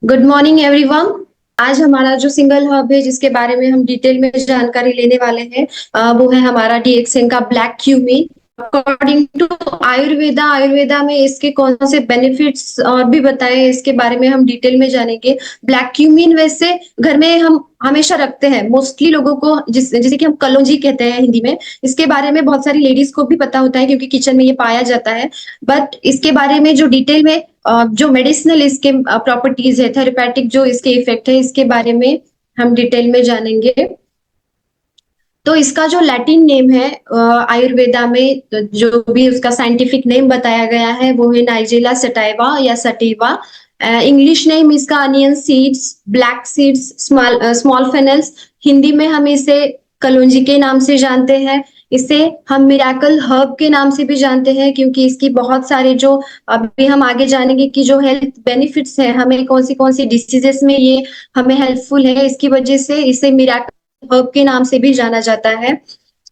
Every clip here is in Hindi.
Good morning everyone. आज हमारा जो सिंगल हब है जिसके बारे में हम डिटेल में जानकारी लेने वाले हैं वो है हमारा डीएक्सएन का black cumin. According to Ayurveda में इसके कौन से बेनिफिट्स और भी बताए, इसके बारे में हम डिटेल में जानेंगे। ब्लैक क्यूमीन वैसे घर में हम हमेशा रखते हैं, मोस्टली लोगों को जैसे कि हम कलौंजी कहते हैं हिंदी में। इसके बारे में बहुत सारी लेडीज को भी पता होता है क्योंकि किचन में ये पाया जाता है। बट इसके बारे में जो डिटेल में जो मेडिसिनल इसके प्रॉपर्टीज है, थेरेपेटिक जो इसके इफेक्ट है, इसके बारे में हम डिटेल में जानेंगे। तो इसका जो लैटिन नेम है आयुर्वेदा में, तो जो भी उसका साइंटिफिक नेम बताया गया है वो है नाइजेला सटाइवा या सटीवा। इंग्लिश नेम इसका onion seeds, black seeds, small fennels. Hindi में हम इसे कलौंजी के नाम से जानते हैं। इसे हम मिराकल हर्ब के नाम से भी जानते हैं क्योंकि इसकी बहुत सारे जो अभी हम आगे जानेंगे कि जो हेल्थ बेनिफिट्स है, हमें कौन सी डिसीजेस में ये हमें हेल्पफुल है, इसकी वजह से इसे मिराकल हर्ब के नाम से भी जाना जाता है।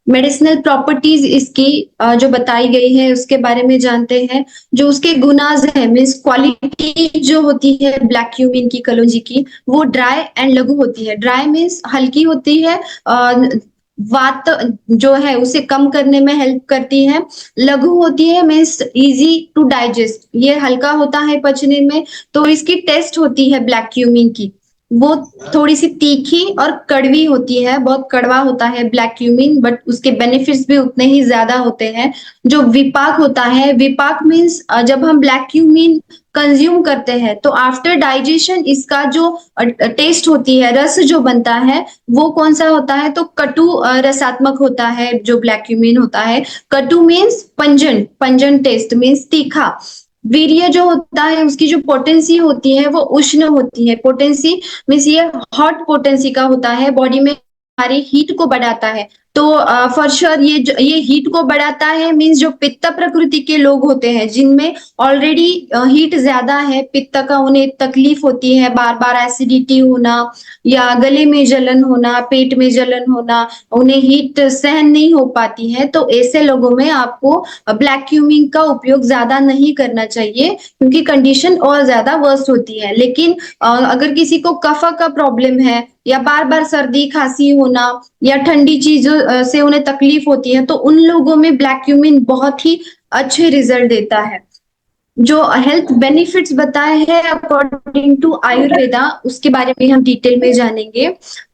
मेडिसिनल प्रॉपर्टीज इसकी जो बताई गई है उसके बारे में जानते हैं। जो उसके गुनाज है, मीन्स क्वालिटी जो होती है ब्लैक क्यूमीन की, कलौंजी की, वो ड्राई एंड लघु होती है। ड्राई मीन्स हल्की होती है, वात जो है उसे कम करने में हेल्प करती है। लघु होती है मीन्स इजी टू डाइजेस्ट, ये हल्का होता है पचने में। तो इसकी टेस्ट होती है ब्लैक क्यूमीन की, वो थोड़ी सी तीखी और कड़वी होती है, बहुत कड़वा होता है ब्लैक क्यूमीन, बट उसके बेनिफिट्स भी उतने ही ज्यादा होते हैं। जो विपाक होता है, विपाक मीन्स जब हम ब्लैक क्यूमीन कंज्यूम करते हैं तो आफ्टर डाइजेशन इसका जो टेस्ट होती है, रस जो बनता है, वो कौन सा होता है, तो कटु रसात्मक होता है जो ब्लैक क्यूमीन होता है। कटु मीन्स पंजन, पंजन टेस्ट मीन्स तीखा। वीर्य जो होता है उसकी जो पोटेंसी होती है वो उष्ण होती है। पोटेंसी मीन्स ये हॉट पोटेंसी का होता है, बॉडी में हमारी हीट को बढ़ाता है। तो फॉर श्योर ये हीट को बढ़ाता है मीन्स जो पित्त प्रकृति के लोग होते हैं जिनमें ऑलरेडी हीट ज्यादा है, पित्त का उन्हें तकलीफ होती है, बार बार एसिडिटी होना या गले में जलन होना, पेट में जलन होना, उन्हें हीट सहन नहीं हो पाती है, तो ऐसे लोगों में आपको ब्लैक क्यूमिन का उपयोग ज्यादा नहीं करना चाहिए क्योंकि कंडीशन और ज्यादा वर्स्ट होती है। लेकिन अगर किसी को कफ का प्रॉब्लम है या बार बार सर्दी खांसी होना या ठंडी चीजों से उन्हें तकलीफ होती है, तो उन लोगों में ब्लैक क्यूमिन बहुत ही अच्छे रिजल्ट देता है। जो हेल्थ बेनिफिट्स बताए हैं अकॉर्डिंग टू आयुर्वेदा, उसके बारे में हम डिटेल में जानेंगे।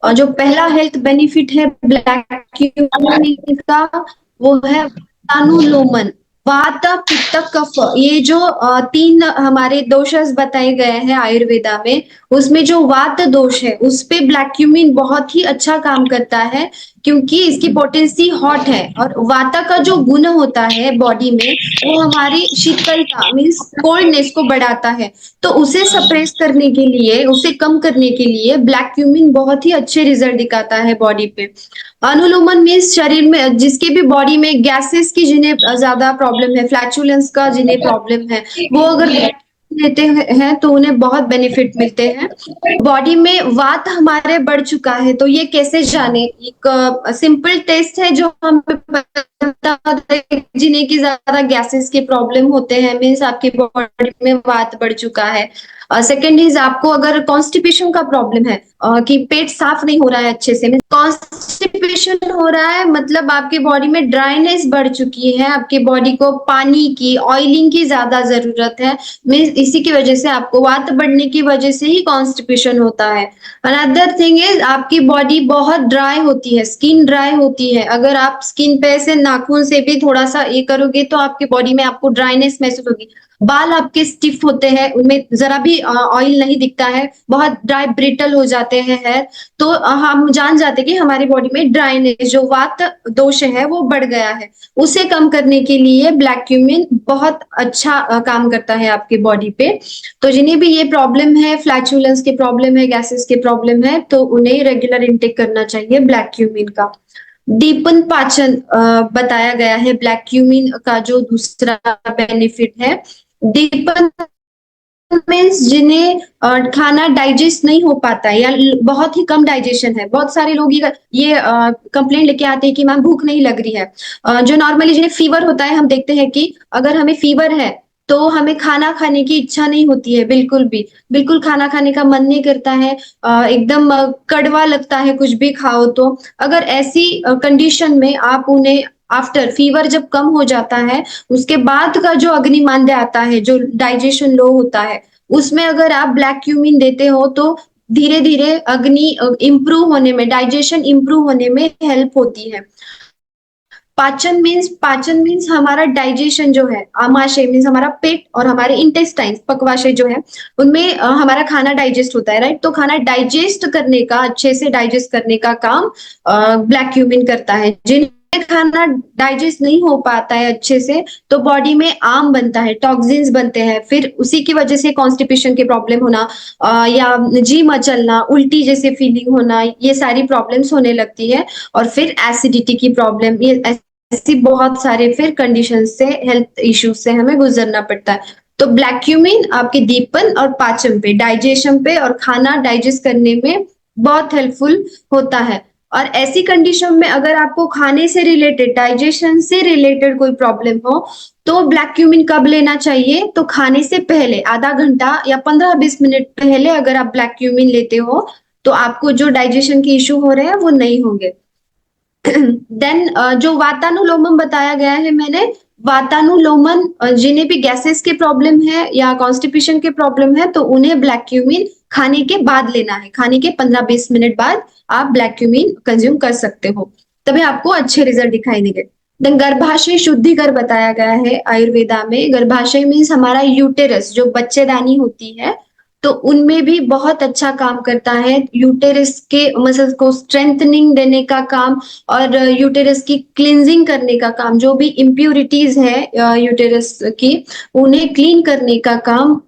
और जो पहला हेल्थ बेनिफिट है ब्लैक क्यूमिन का वो है अनुलोमन। वात पित्त कफ, ये जो तीन हमारे दोष बताए गए हैं आयुर्वेदा में, उसमें जो वात दोष है उस पे ब्लैक क्यूमिन बहुत ही अच्छा काम करता है क्योंकि इसकी पोटेंसी हॉट है। और वाता का जो गुण होता है बॉडी में वो हमारी शीतलता मीन्स कोल्डनेस को बढ़ाता है। तो उसे सप्रेस करने के लिए, उसे कम करने के लिए ब्लैक क्यूमिन बहुत ही अच्छे रिजल्ट दिखाता है बॉडी पे। अनुलोमन मीन्स शरीर में जिसके भी बॉडी में गैसेस की जिन्हें ज्यादा प्रॉब्लम है, फ्लैचुलेंस का जिन्हें प्रॉब्लम है, वो अगर लेते हैं तो उन्हें बहुत बेनिफिट मिलते हैं। बॉडी में वात हमारे बढ़ चुका है तो ये कैसे जाने, एक सिंपल टेस्ट है जो हमें पता होता है जिन्हें की ज्यादा गैसेस के प्रॉब्लम होते हैं, मीन्स आपकी बॉडी में वात बढ़ चुका है। सेकेंड इज आपको अगर कॉन्स्टिपेशन का प्रॉब्लम है, कि पेट साफ नहीं हो रहा है अच्छे से, कॉन्स्टिपेशन हो रहा है मतलब आपकी बॉडी में ड्राइनेस बढ़ चुकी है, आपकी बॉडी को पानी की, ऑयलिंग की ज्यादा जरूरत है, मीन्स इसी की वजह से आपको वात बढ़ने की वजह से ही कॉन्स्टिपेशन होता है। अनदर थिंग इज आपकी बॉडी बहुत ड्राई होती है, स्किन ड्राई होती है। अगर आप स्किन पे से नाखून से भी थोड़ा सा ये करोगे तो आपकी बॉडी में आपको ड्राइनेस महसूस होगी। बाल आपके स्टिफ होते हैं, उनमें जरा भी ऑयल नहीं दिखता है, बहुत ड्राई ब्रिटल हो जाते हैं हेयर। तो हम जान जाते कि हमारी बॉडी में ड्राइनेस जो वात दोष है वो बढ़ गया है। उसे कम करने के लिए ब्लैक क्यूमिन बहुत अच्छा काम करता है आपकी बॉडी पे। तो जिन्हें भी ये प्रॉब्लम है, फ्लैचुलेंस के प्रॉब्लम है, गैसेस के प्रॉब्लम है, तो उन्हें रेगुलर इंटेक करना चाहिए ब्लैक क्यूमिन का। दीपन पाचन बताया गया है ब्लैक क्यूमिन का जो दूसरा बेनिफिट है। दीपन मीन्स जिन्हें खाना डाइजेस्ट नहीं हो पाता है या बहुत ही कम डाइजेशन है। बहुत सारे लोग ये कंप्लेंट लेके आते हैं कि मैम भूख नहीं लग रही है। जो नॉर्मली जिन्हें फीवर होता है, हम देखते हैं कि अगर हमें फीवर है तो हमें खाना खाने की इच्छा नहीं होती है बिल्कुल भी। बिल्कुल खाना खाने का मन नहीं करता है, एकदम कड़वा लगता है कुछ भी खाओ तो। अगर ऐसी कंडीशन में आप उन्हें आफ्टर फीवर जब कम हो जाता है, उसके बाद का जो अग्निमांद्य आता है, जो डाइजेशन लो होता है, उसमें अगर आप ब्लैक क्यूमिन देते हो तो धीरे-धीरे अग्नि इम्प्रूव होने में, डाइजेशन इम्प्रूव होने में हेल्प होती है। पाचन मीन्स हमारा डाइजेशन जो है, आमाशय मीन्स हमारा पेट और हमारे इंटेस्टाइन्स पकवाशय जो है, उनमें हमारा खाना डाइजेस्ट होता है, राइट? तो खाना डाइजेस्ट करने का, अच्छे से डाइजेस्ट करने का काम ब्लैक क्यूमिन करता है। जिन्हें खाना डाइजेस्ट नहीं हो पाता है अच्छे से, तो बॉडी में आम बनता है, टॉक्सिन्स बनते हैं, फिर उसी की वजह से कॉन्स्टिपेशन की प्रॉब्लम होना, या जी मचलना, उल्टी जैसे फीलिंग होना, ये सारी प्रॉब्लम्स होने लगती है। और फिर एसिडिटी की प्रॉब्लम, ये ऐसी बहुत सारे फिर कंडीशन से, हेल्थ इश्यूज से हमें गुजरना पड़ता है। तो ब्लैक क्यूमिन आपके दीपन और पाचन पे, डाइजेशन पे और खाना डाइजेस्ट करने में बहुत हेल्पफुल होता है। और ऐसी कंडीशन में अगर आपको खाने से रिलेटेड, डाइजेशन से रिलेटेड कोई प्रॉब्लम हो, तो ब्लैक क्यूमिन कब लेना चाहिए? तो खाने से पहले आधा घंटा या 15-20 मिनट पहले अगर आप ब्लैक क्यूमिन लेते हो, तो आपको जो डाइजेशन के इश्यू हो रहे हैं वो नहीं होंगे। देन जो वातानुलोमम बताया गया है मैंने, वातानुलोमन जिन्हें भी गैसेस के प्रॉब्लम है या कॉन्स्टिपेशन के प्रॉब्लम है, तो उन्हें ब्लैक क्यूमिन खाने के बाद लेना है। खाने के 15-20 मिनट बाद आप ब्लैक क्यूमिन कंज्यूम कर सकते हो, तभी आपको अच्छे रिजल्ट दिखाई देंगे। देन गर्भाशय शुद्धिकर बताया गया है आयुर्वेदा में। गर्भाशय मीन्स हमारा यूटेरस, जो बच्चेदानी होती है, तो उनमें भी बहुत अच्छा काम करता है। यूटेरस के मसल्स को स्ट्रेंथनिंग देने का काम और यूटेरस की क्लींजिंग करने का काम, जो भी इम्प्यूरिटीज है यूटेरस की, उन्हें क्लीन करने का काम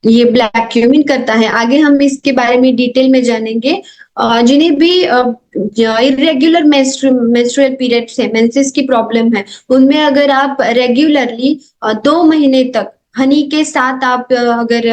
ये ब्लैक क्यूमिन करता है। आगे हम इसके बारे में डिटेल में जानेंगे। जिन्हें भी इरेग्युलर मेंस्ट्रुअल पीरियड्स है, मेंसेस की प्रॉब्लम है, उनमें अगर आप रेगुलरली 2 महीने तक हनी के साथ आप अगर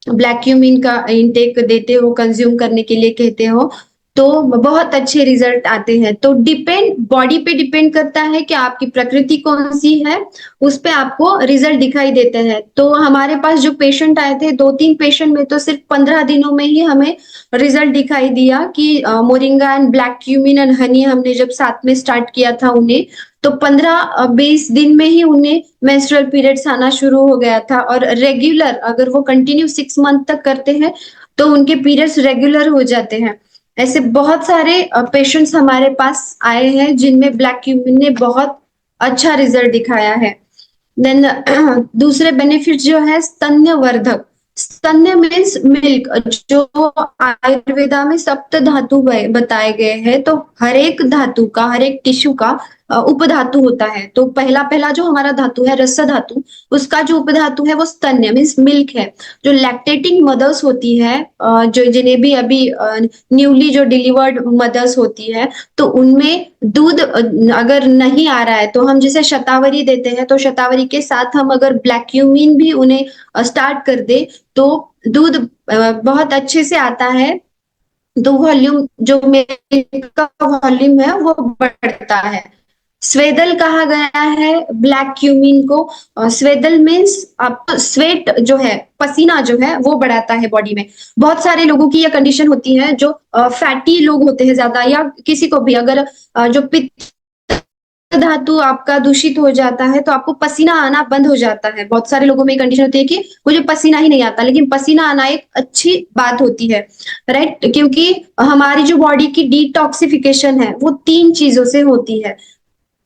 ब्लैक क्यूमिन का इंटेक देते हो, कंज्यूम करने के लिए कहते हो, तो बहुत अच्छे रिजल्ट आते हैं। तो डिपेंड, बॉडी पे डिपेंड करता है कि आपकी प्रकृति कौन सी है, उस पे आपको रिजल्ट दिखाई देते हैं। तो हमारे पास जो पेशेंट आए थे, 2-3 पेशेंट में तो सिर्फ 15 दिनों में ही हमें रिजल्ट दिखाई दिया कि moringa and black cumin and honey हमने जब साथ में स्टार्ट किया था उन्हें, तो 15-20 दिन में ही उन्हें मेंस्ट्रुअल पीरियड्स आना शुरू हो गया था। और रेगुलर अगर वो कंटिन्यू 6 मंथ तक करते हैं, तो उनके पीरियड्स रेगुलर हो जाते हैं। ऐसे बहुत सारे पेशेंट्स हमारे पास आए हैं जिनमें ब्लैक क्यूमिन ने बहुत अच्छा रिजल्ट दिखाया है। देन दूसरे बेनिफिट जो है, स्तन्यवर्धक। स्तन्य मीन्स मिल्क, जो आयुर्वेदा में सप्त धातु बताए गए हैं, तो हर एक धातु का, हर एक टिश्यू का उपधातु होता है। तो पहला पहला जो हमारा धातु है, रस धातु, उसका जो उपधातु है वो स्तन्य मीन्स मिल्क है। जो लैक्टेटिंग मदर्स होती है, जो जिन्हें भी अभी न्यूली जो डिलीवर्ड मदर्स होती है, तो उनमें दूध अगर नहीं आ रहा है, तो हम जैसे शतावरी देते हैं, तो शतावरी के साथ हम अगर ब्लैक क्यूमिन भी उन्हें स्टार्ट कर दे, तो दूध बहुत अच्छे से आता है। तो वॉल्यूम, जो मिल्क का वॉल्यूम है वो बढ़ता है। स्वेदल कहा गया है ब्लैक क्यूमिन को। स्वेदल मीन्स आपको स्वेट जो है, पसीना जो है वो बढ़ाता है बॉडी में। बहुत सारे लोगों की यह कंडीशन होती है, जो फैटी लोग होते हैं ज्यादा, या किसी को भी अगर जो पित्त धातु आपका दूषित हो जाता है, तो आपको पसीना आना बंद हो जाता है। बहुत सारे लोगों में कंडीशन होती है कि मुझे पसीना ही नहीं आता, लेकिन पसीना आना एक अच्छी बात होती है, राइट? क्योंकि हमारी जो बॉडी की डिटॉक्सिफिकेशन है वो 3 चीजों से होती है।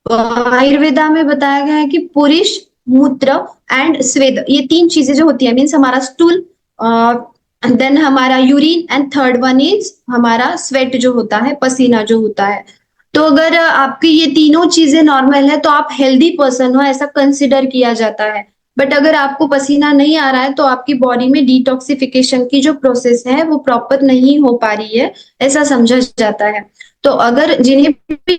आयुर्वेदा में बताया गया है कि पुरुष, मूत्र एंड स्वेद, ये 3 चीजें जो होती है, मीन्स हमारा स्टूल, देन हमारा urine, and third one is हमारा स्वेट जो होता है, पसीना जो होता है। तो अगर आपकी ये तीनों चीजें नॉर्मल है, तो आप हेल्दी पर्सन हो, ऐसा कंसिडर किया जाता है। बट अगर आपको पसीना नहीं आ रहा है, तो आपकी बॉडी में डिटॉक्सिफिकेशन की जो प्रोसेस है वो प्रॉपर नहीं हो पा रही है, ऐसा समझा जाता है। तो अगर जिन्हें भी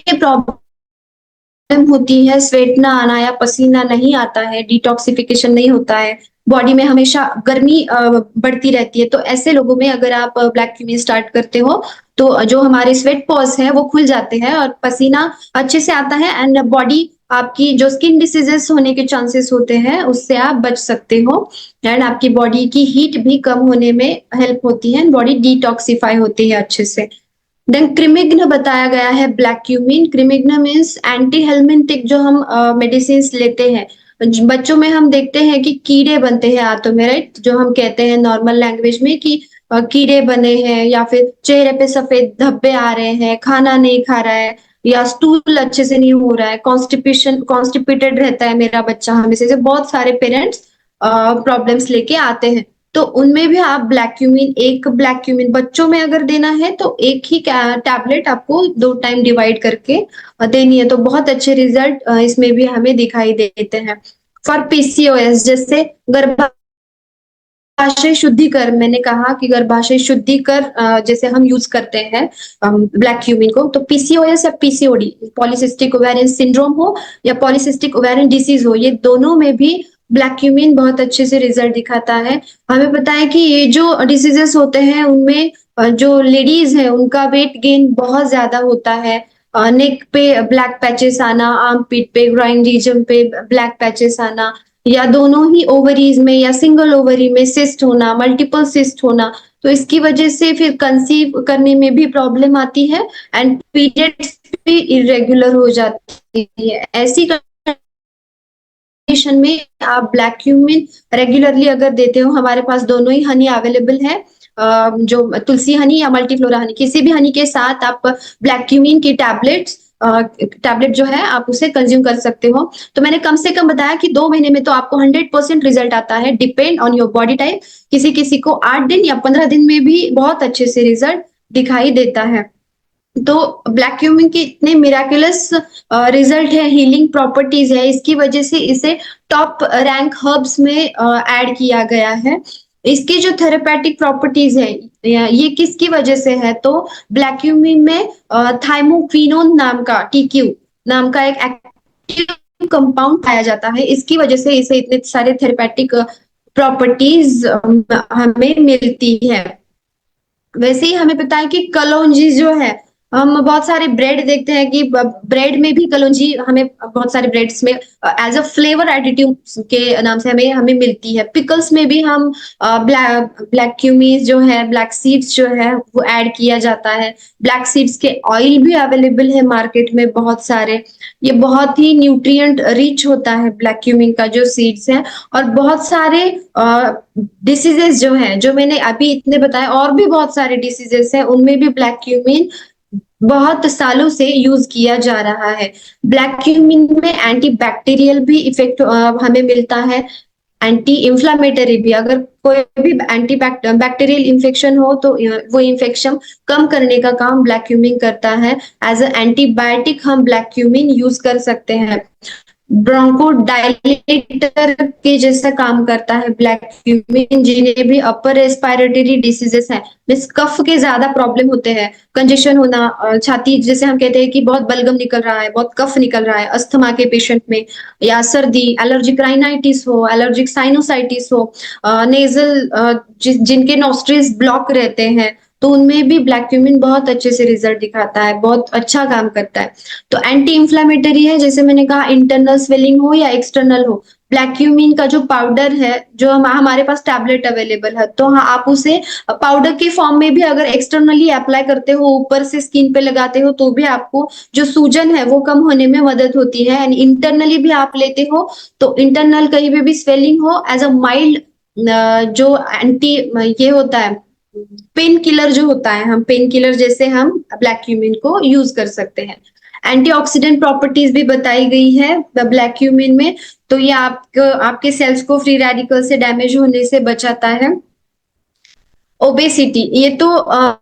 प्रॉब्लम होती है, स्वेट ना आना या पसीना नहीं आता है, डिटॉक्सिफिकेशन नहीं होता है, बॉडी में हमेशा गर्मी बढ़ती रहती है, तो ऐसे लोगों में अगर आप ब्लैक क्यूमिन स्टार्ट करते हो, तो जो हमारे स्वेट पॉज है वो खुल जाते हैं और पसीना अच्छे से आता है, एंड बॉडी आपकी जो स्किन डिसीजेस होने के चांसेस होते हैं उससे आप बच सकते हो। एंड आपकी बॉडी की हीट भी कम होने में हेल्प होती है, बॉडी डिटॉक्सिफाई होती है अच्छे से। देन क्रिमिग्न बताया गया है ब्लैक क्यूमिन। क्रिमिग्न मीन्स एंटी हेलमिंथिक जो हम मेडिसिन लेते हैं, बच्चों में हम देखते हैं कि कीड़े बनते हैं आंतों में, राइट, जो हम कहते हैं नॉर्मल लैंग्वेज में कि कीड़े बने हैं, या फिर चेहरे पे सफेद धब्बे आ रहे हैं, खाना नहीं खा रहा है, या स्टूल अच्छे से नहीं हो रहा है, कॉन्स्टिपेशन कॉन्स्टिपेटेड रहता है मेरा बच्चा, हमेशा से बहुत सारे पेरेंट्स प्रॉब्लम्स लेके आते हैं। तो उनमें भी आप ब्लैक क्यूमिन, एक ब्लैक क्यूमिन बच्चों में अगर देना है तो एक ही टैबलेट आपको 2 टाइम डिवाइड करके देनी है, तो बहुत अच्छे रिजल्ट इसमें भी हमें दिखाई देते हैं। फॉर पीसीओएस, जैसे गर्भाशय शुद्धिकर, मैंने कहा कि गर्भाशय शुद्धिकर जैसे हम यूज करते हैं ब्लैक क्यूमिन को, तो पीसीओएस या पीसीओडी, पॉलीसिस्टिक ओवेरियन सिंड्रोम हो या पॉलीसिस्टिक ओवेरियन डिसीज हो, ये दोनों में भी ब्लैक क्यूमिन बहुत अच्छे से रिजल्ट दिखाता है। हमें पता है कि ये जो डिसीजेस होते हैं उनमें जो लेडीज है उनका वेट गेन बहुत ज्यादा होता है। नेक पे ब्लैक पैचेस आना, आर्म पीट पे, ग्रोइन रीजन पे ब्लैक पैचेस आना, या दोनों ही ओवरीज में या सिंगल ओवरी में सिस्ट होना, मल्टीपल सिस्ट होना, तो इसकी वजह से फिर कंसीव करने में भी प्रॉब्लम आती है एंड पीरियड्स भी इरेगुलर हो जाती है। ऐसी कंडीशन में आप ब्लैक क्यूमिन रेगुलरली अगर देते हो, हमारे पास दोनों ही हनी अवेलेबल है, जो तुलसी हनी या मल्टीफ्लोरा हनी, किसी भी हनी के साथ आप ब्लैक क्यूमिन की टैबलेट जो है आप उसे कंज्यूम कर सकते हो। तो मैंने कम से कम बताया कि 2 महीने में तो आपको 100% रिजल्ट आता है, depend on your body type. किसी किसी को 8 दिन या 15 दिन में भी बहुत अच्छे से रिजल्ट दिखाई देता है। तो ब्लैक क्यूमिन के इतने मिराकुलस रिजल्ट है, हीलिंग प्रॉपर्टीज है, इसकी वजह से इसे टॉप रैंक हर्ब्स में ऐड किया गया है। इसकी जो थेरेपेटिक प्रॉपर्टीज है ये किसकी वजह से है, तो ब्लैक क्यूमिन में थाइमोक्विनोन नाम का, टीक्यू नाम का एक एक्टिव कंपाउंड पाया जाता है, इसकी वजह से इसे इतने सारे थेरेपेटिक प्रॉपर्टीज हमें मिलती है। वैसे ही हमें पता है कि कलौंजी जो है, हम बहुत सारे ब्रेड देखते हैं कि ब्रेड में भी कलौंजी हमें बहुत सारे ब्रेड्स में एज अ फ्लेवर एडिटिव के नाम से हमें हमें मिलती है। पिकल्स में भी हम ब्लैक क्यूमीज जो है, ब्लैक सीड्स जो है वो ऐड किया जाता है। ब्लैक सीड्स के ऑयल भी अवेलेबल है मार्केट में बहुत सारे। ये बहुत ही न्यूट्रिएंट रिच होता है ब्लैक क्यूमिन का जो सीड्स है। और बहुत सारे डिसीजेस जो है, जो मैंने अभी इतने बताए, और भी बहुत सारे डिसीजेस है, उनमें भी ब्लैक क्यूमिन बहुत सालों से यूज किया जा रहा है। ब्लैक क्यूमिन में एंटी बैक्टीरियल भी इफेक्ट हमें मिलता है, एंटी इंफ्लामेटरी भी। अगर कोई भी एंटी बैक्टीरियल इन्फेक्शन हो तो वो इन्फेक्शन कम करने का काम ब्लैक क्यूमिन करता है। एज अ एंटीबायोटिक हम ब्लैक क्यूमिन यूज कर सकते हैं। ब्रोंकोडायलेटर के जैसा काम करता है ब्लैक क्यूमिन। जिन्हें भी अपर रेस्पिरेटरी डिसीजेस है, मीन्स कफ के ज्यादा प्रॉब्लम होते हैं, कंजेशन होना, छाती जैसे हम कहते हैं कि बहुत बलगम निकल रहा है, बहुत कफ निकल रहा है अस्थमा के पेशेंट में, या सर्दी, एलर्जिक राइनाइटिस हो, एलर्जिक साइनोसाइटिस हो, नेजल जिनके नॉस्ट्रिल्स ब्लॉक रहते हैं, तो उनमें भी ब्लैक क्यूमिन बहुत अच्छे से रिजल्ट दिखाता है, बहुत अच्छा काम करता है। तो एंटी इंफ्लेमेटरी है, जैसे मैंने कहा, इंटरनल स्वेलिंग हो या एक्सटर्नल हो, ब्लैक क्यूमिन का जो पाउडर है, जो हमारे पास टैबलेट अवेलेबल है, तो हाँ आप उसे पाउडर के फॉर्म में भी अगर एक्सटर्नली अप्लाई करते हो, ऊपर से स्किन पे लगाते हो, तो भी आपको जो सूजन है वो कम होने में मदद होती है। एंड इंटरनली भी आप लेते हो तो इंटरनल कहीं पे भी स्वेलिंग हो, एज अ माइल्ड जो एंटी ये होता है, पेन किलर जो होता है, हम पेन किलर जैसे हम ब्लैक क्यूमिन को यूज कर सकते हैं। एंटीऑक्सीडेंट प्रॉपर्टीज भी बताई गई है ब्लैक क्यूमिन में, तो ये आपके सेल्स को फ्री रेडिकल से डैमेज होने से बचाता है। ओबेसिटी, ये तो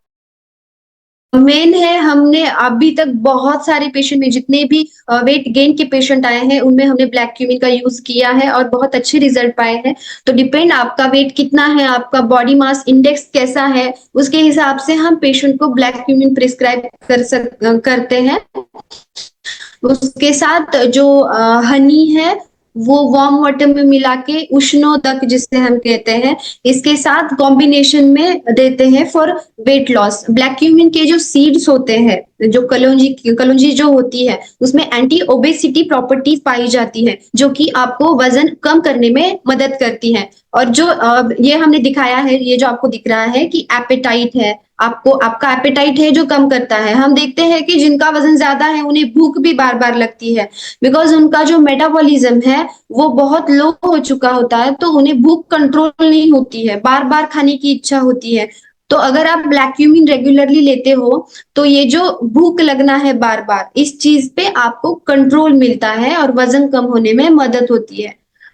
मेन है। हमने अभी तक बहुत सारे पेशेंट में, जितने भी वेट गेन के पेशेंट आए हैं, उनमें हमने ब्लैक क्यूमिन का यूज किया है और बहुत अच्छे रिजल्ट पाए हैं। तो डिपेंड आपका वेट कितना है, आपका बॉडी मास इंडेक्स कैसा है, उसके हिसाब से हम पेशेंट को ब्लैक क्यूमिन प्रिस्क्राइब करते हैं। उसके साथ जो हनी है वो वार्म वाटर में मिला के, उष्णोदक जिसे हम कहते हैं, इसके साथ कॉम्बिनेशन में देते हैं for weight loss. Black cumin के जो सीड्स होते हैं जो कलौंजी कलौंजी जो होती है उसमें एंटी ओबेसिटी प्रॉपर्टीज पाई जाती है जो कि आपको वजन कम करने में मदद करती है। और जो ये हमने दिखाया है, ये जो आपको दिख रहा है कि एपेटाइट है, आपको आपका एपेटाइट है जो कम करता है। हम देखते हैं कि जिनका वजन ज्यादा है उन्हें भूख भी बार बार लगती है, बिकॉज उनका जो मेटाबॉलिज्म है वो बहुत लो हो चुका होता है, तो उन्हें भूख कंट्रोल नहीं होती है, बार बार खाने की इच्छा होती है। तो अगर आप ब्लैक क्यूमिन रेगुलरली लेते हो तो ये जो भूख लगना है बार बार, इस चीज पे आपको कंट्रोल मिलता है और वजन कम होने में मदद होती है।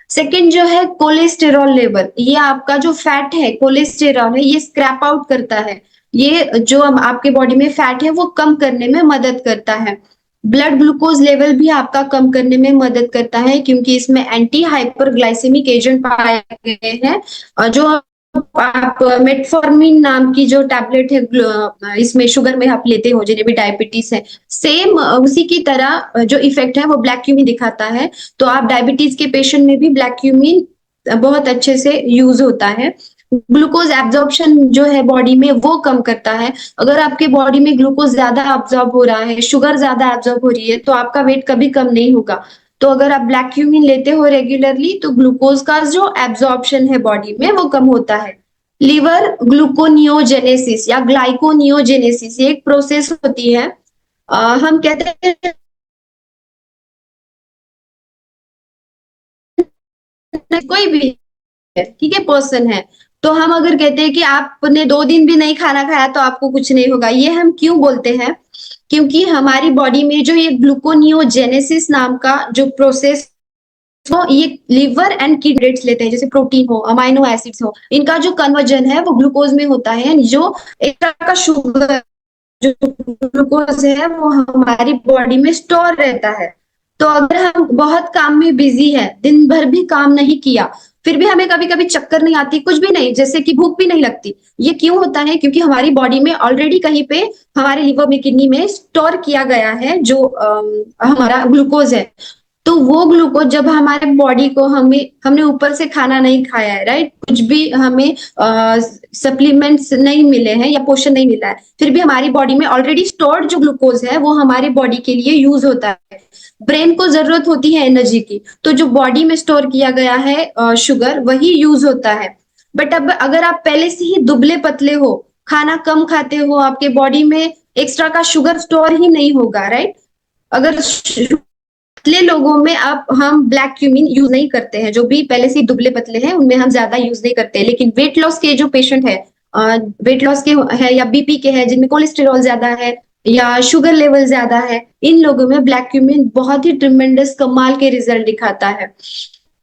सेकंड जो है कोलेस्टेरॉल लेवल, ये आपका जो फैट है, कोलेस्टेरॉल है, ये स्क्रैप आउट करता है। ये जो आपके बॉडी में फैट है वो कम करने में मदद करता है। ब्लड ग्लूकोज लेवल भी आपका कम करने में मदद करता है, क्योंकि इसमें एंटी हाइपरग्लाइसेमिक एजेंट पाए गए हैं। और जो आप मेटफॉर्मिन नाम की जो टैबलेट है, इसमें शुगर में आप लेते हो जिन्हें भी डायबिटीज है, सेम उसी की तरह जो इफेक्ट है वो ब्लैक क्यूमिन दिखाता है। तो आप डायबिटीज के पेशेंट में भी ब्लैक क्यूमिन बहुत अच्छे से यूज होता है। ग्लूकोज एब्जॉर्प्शन जो है बॉडी में वो कम करता है। अगर आपके बॉडी में ग्लूकोज ज्यादा एब्जॉर्ब हो रहा है, शुगर ज्यादा एब्जॉर्ब हो रही है, तो आपका वेट कभी कम नहीं होगा। तो अगर आप ब्लैक क्यूमिन लेते हो रेगुलरली तो ग्लूकोज का जो एब्जॉर्प्शन है बॉडी में वो कम होता है। लिवर ग्लूकोनियोजेनेसिस या ग्लाइकोनियोजेनेसिस, ये एक प्रोसेस होती है। हम कहते हैं कोई भी है, ठीक है, पर्सन है, तो हम अगर कहते हैं कि आपने 2 दिन भी नहीं खाना खाया तो आपको कुछ नहीं होगा, ये हम क्यों बोलते हैं? क्योंकि हमारी बॉडी में जो ये ग्लूकोनियोजेनेसिस नाम का जो प्रोसेस, तो ये लिवर एंड किडनीज लेते हैं, जैसे प्रोटीन हो, अमाइनो एसिड्स हो, इनका जो कन्वर्जन है वो ग्लूकोज में होता है। जो एक तरह का शुगर, जो ग्लूकोज है वो हमारी बॉडी में स्टोर रहता है। तो अगर हम बहुत काम में बिजी है, दिन भर भी काम नहीं किया, फिर भी हमें कभी कभी चक्कर नहीं आती, कुछ भी नहीं, जैसे कि भूख भी नहीं लगती, ये क्यों होता है? क्योंकि हमारी बॉडी में ऑलरेडी कहीं पे हमारे लिवर में, किडनी में स्टोर किया गया है जो हमारा ग्लूकोज है। तो वो ग्लूकोज जब हमारे बॉडी को, हमने ऊपर से खाना नहीं खाया है, राइट, कुछ भी हमें सप्लीमेंट्स नहीं मिले हैं या पोषण नहीं मिला है, फिर भी हमारी बॉडी में ऑलरेडी स्टोर्ड जो ग्लूकोज है वो हमारी बॉडी के लिए यूज होता है। ब्रेन को जरूरत होती है एनर्जी की, तो जो बॉडी में स्टोर किया गया है शुगर, वही यूज होता है। बट अब अगर आप पहले से ही दुबले पतले हो, खाना कम खाते हो, आपके बॉडी में एक्स्ट्रा का शुगर स्टोर ही नहीं होगा, राइट। अगर पतले लोगों में अब हम ब्लैक क्यूमिन यूज नहीं करते हैं, जो भी पहले से दुबले पतले हैं उनमें हम ज्यादा यूज नहीं करते हैं। लेकिन वेट लॉस के जो पेशेंट है, वेट लॉस के है या बीपी के है, जिनमें कोलेस्टेरॉल ज्यादा है या शुगर लेवल ज्यादा है, इन लोगों में ब्लैक क्यूमिन बहुत ही ट्रिमेंडस कमाल के रिजल्ट दिखाता है।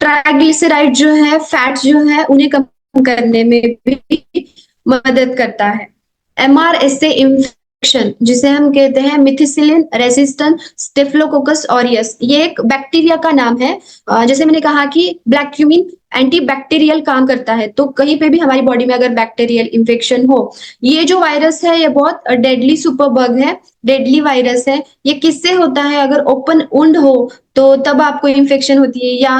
ट्राइग्लिसराइड जो है, फैट जो है, उन्हें कम करने में भी मदद करता है। MRSA इन्फेक्शन, जिसे हम कहते हैं मिथिसिलिन रेसिस्टेंट स्टेफिलोकोकस ऑरियस, ये एक बैक्टीरिया का नाम है। जैसे मैंने कहा कि ब्लैक क्यूमिन एंटी बैक्टीरियल काम करता है, तो कहीं पे भी हमारी बॉडी में अगर बैक्टीरियल इन्फेक्शन हो, ये जो वायरस है ये बहुत डेडली सुपर बग है, डेडली वायरस है। ये किससे होता है? अगर ओपन वुंड हो तो तब आपको इन्फेक्शन होती है, या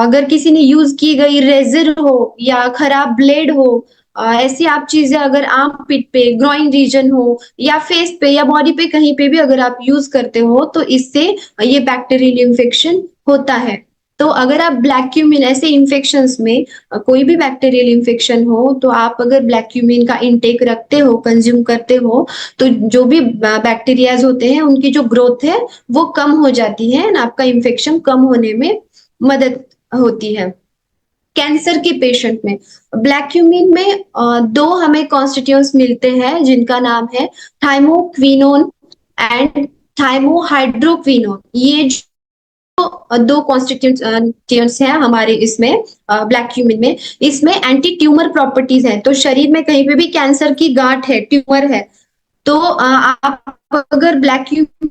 अगर किसी ने यूज की गई रेजर हो या खराब ब्लेड हो, ऐसी आप चीजें अगर आर्म पिट पे, ग्रोइन रीजन हो, या फेस पे या बॉडी पे कहीं पे भी अगर आप यूज करते हो, तो इससे ये बैक्टीरियल इन्फेक्शन होता है। तो अगर आप ब्लैक क्यूमिन, ऐसे इन्फेक्शंस में कोई भी बैक्टीरियल इन्फेक्शन हो, तो आप अगर ब्लैक क्यूमिन का इंटेक रखते हो, कंज्यूम करते हो, तो जो भी बैक्टीरियाज होते हैं उनकी जो ग्रोथ है वो कम हो जाती है, आपका इन्फेक्शन कम होने में मदद होती है। कैंसर के पेशेंट में ब्लैक क्यूमिन में दो हमें कॉन्स्टिट्यूएंट्स मिलते हैं, जिनका नाम है थाइमोक्विनोन एंड थाइमोहाइड्रोक्विनोन। ये दो कॉन्स्टिट्यूएंट्स हैं हमारे इसमें ब्लैक क्यूमिन में। इसमें एंटी ट्यूमर प्रॉपर्टीज हैं, तो शरीर में कहीं पे भी कैंसर की गांठ है, ट्यूमर है, तो आप अगर ब्लैक क्यूमिन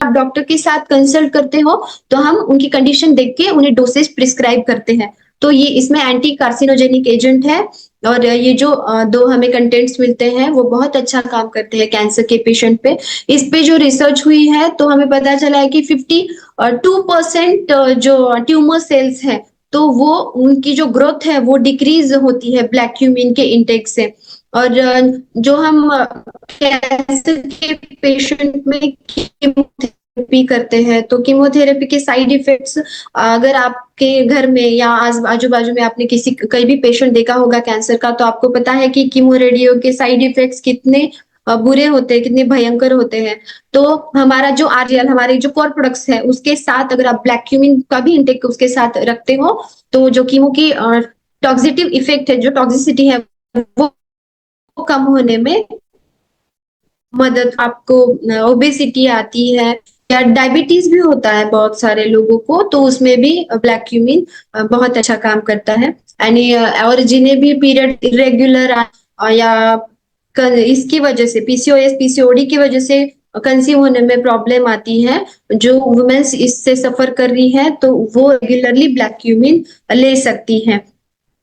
आप डॉक्टर के साथ कंसल्ट करते हो तो हम उनकी कंडीशन देख के उन्हें डोसेज प्रिस्क्राइब करते हैं। तो ये इसमें एंटी कार्सिनोजेनिक एजेंट है, और ये जो दो हमें कंटेंट्स मिलते हैं वो बहुत अच्छा काम करते हैं कैंसर के पेशेंट पे। इस पे जो रिसर्च हुई है तो हमें पता चला है कि 52% जो ट्यूमर सेल्स हैं तो वो उनकी जो ग्रोथ है वो डिक्रीज होती है ब्लैक क्यूमिन के इंटेक से। और जो हम कैंसर के पेशेंट में कीमोथेरेपी करते हैं, तो कीमोथेरेपी के साइड इफेक्ट्स, अगर आपके घर में या आजू बाजू में आपने किसी कहीं भी पेशेंट देखा होगा कैंसर का, तो आपको पता है कि कीमो रेडियो के साइड इफेक्ट्स कितने बुरे होते हैं, कितने भयंकर होते हैं। तो हमारा जो आरजीएल, हमारे जो कोर प्रोडक्ट्स है, उसके साथ अगर आप ब्लैक क्यूमिन का भी इंटेक उसके साथ रखते हो, तो जो कीमो की टॉक्सिटिव इफेक्ट है, जो टॉक्सिसिटी है, वो कम होने में मदद, आपको ओबेसिटी आती है या डायबिटीज भी होता है बहुत सारे लोगों को, तो उसमें भी ब्लैक क्यूमिन बहुत अच्छा काम करता है। यानी और जिन्हें भी पीरियड इरेगुलर या इसकी वजह से पीसीओएस पीसीओडी की वजह से कंसीव होने में प्रॉब्लम आती है, जो वुमेन्स इससे सफर कर रही है, तो वो रेगुलरली ब्लैक क्यूमिन ले सकती हैं।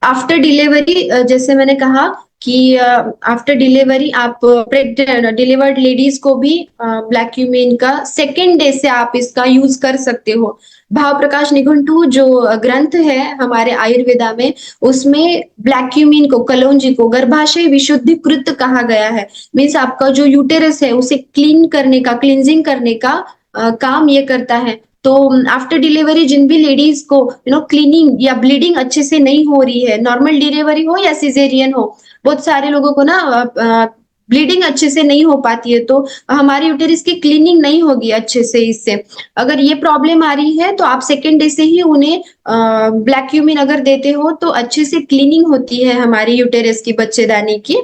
आफ्टर डिलीवरी, जैसे मैंने कहा कि आफ्टर डिलीवरी आप प्रेग्नेंट डिलीवर्ड लेडीज को भी ब्लैक क्यूमिन का सेकेंड डे से आप इसका यूज कर सकते हो। भाव प्रकाश निघंटू जो ग्रंथ है हमारे आयुर्वेदा में, उसमें ब्लैक क्यूमिन को, कलौंजी को गर्भाशय विशुद्धिकृत कहा गया है। मीन्स आपका जो यूटेरस है उसे क्लीन करने का, क्लींजिंग करने का काम ये करता है। तो आफ्टर डिलीवरी जिन भी लेडीज को क्लीनिंग या ब्लीडिंग अच्छे से नहीं हो रही है, नॉर्मल डिलीवरी हो या सिजेरियन हो, बहुत सारे लोगों को ना ब्लीडिंग अच्छे से नहीं हो पाती है, तो हमारी यूटेरस की क्लीनिंग नहीं होगी अच्छे से इससे। अगर ये प्रॉब्लम आ रही है तो आप सेकेंड डे से ही उन्हें ब्लैक क्यूमिन अगर देते हो, तो अच्छे से क्लीनिंग होती है हमारी यूटेरस की, बच्चेदानी की,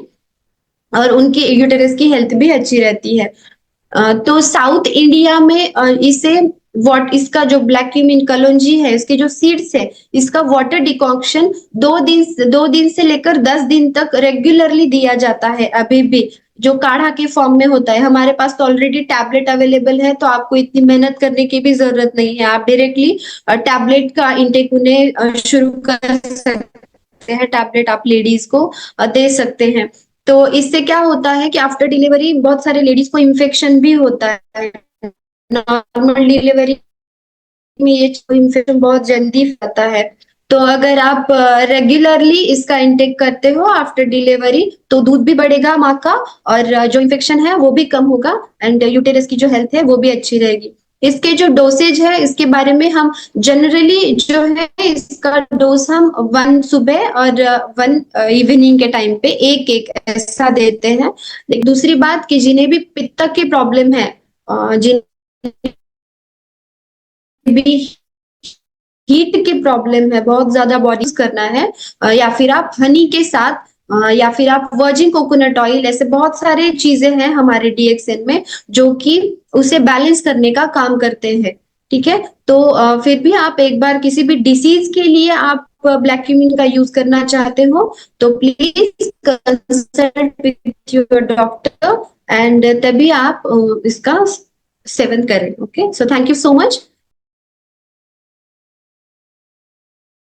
और उनकी यूटेरस की हेल्थ भी अच्छी रहती है। तो साउथ इंडिया में इसे इसका जो ब्लैक क्यूमिन कलौंजी है, इसके जो सीड्स है, इसका वाटर डिकॉक्शन 2 दिन से लेकर 10 दिन तक रेगुलरली दिया जाता है अभी भी, जो काढ़ा के फॉर्म में होता है। हमारे पास तो ऑलरेडी टैबलेट अवेलेबल है, तो आपको इतनी मेहनत करने की भी जरूरत नहीं है, आप डायरेक्टली टैबलेट का इंटेक उन्हें शुरू कर सकते हैं, टैबलेट आप लेडीज को दे सकते हैं। तो इससे क्या होता है कि आफ्टर डिलीवरी बहुत सारे लेडीज को इन्फेक्शन भी होता है। नॉर्मल डिलीवरी में ये इन्फेक्शन बहुत जल्दी फैलता है। तो अगर आप रेगुलरली इसका इंटेक करते हो आफ्टर डिलीवरी, तो दूध भी बढ़ेगा माँ का, और जो इन्फेक्शन है वो भी कम होगा, एंड यूटेरस की जो हेल्थ है वो भी अच्छी रहेगी। इसके जो डोसेज है, इसके बारे में हम जनरली जो है इसका डोज हम 1 सुबह और 1 इवनिंग के टाइम पे एक एक ऐसा देते हैं। लेकिन दूसरी बात कि जिन्हें भी पित्त की प्रॉब्लम है, जिन्हें भी हीट की प्रॉब्लम है, बहुत ज्यादा बॉडी करना है, या फिर आप हनी के साथ, या फिर आप वर्जिन कोकोनट ऑयल, ऐसे बहुत सारे चीजें हैं हमारे डीएक्सएन में जो कि उसे बैलेंस करने का काम करते हैं। ठीक है, तो फिर भी आप एक बार किसी भी डिसीज के लिए आप ब्लैक क्यूमिन का यूज करना चाहते हो, तो please consult with your doctor, and तभी आप इसका सेवन करें। Okay, so thank you so much.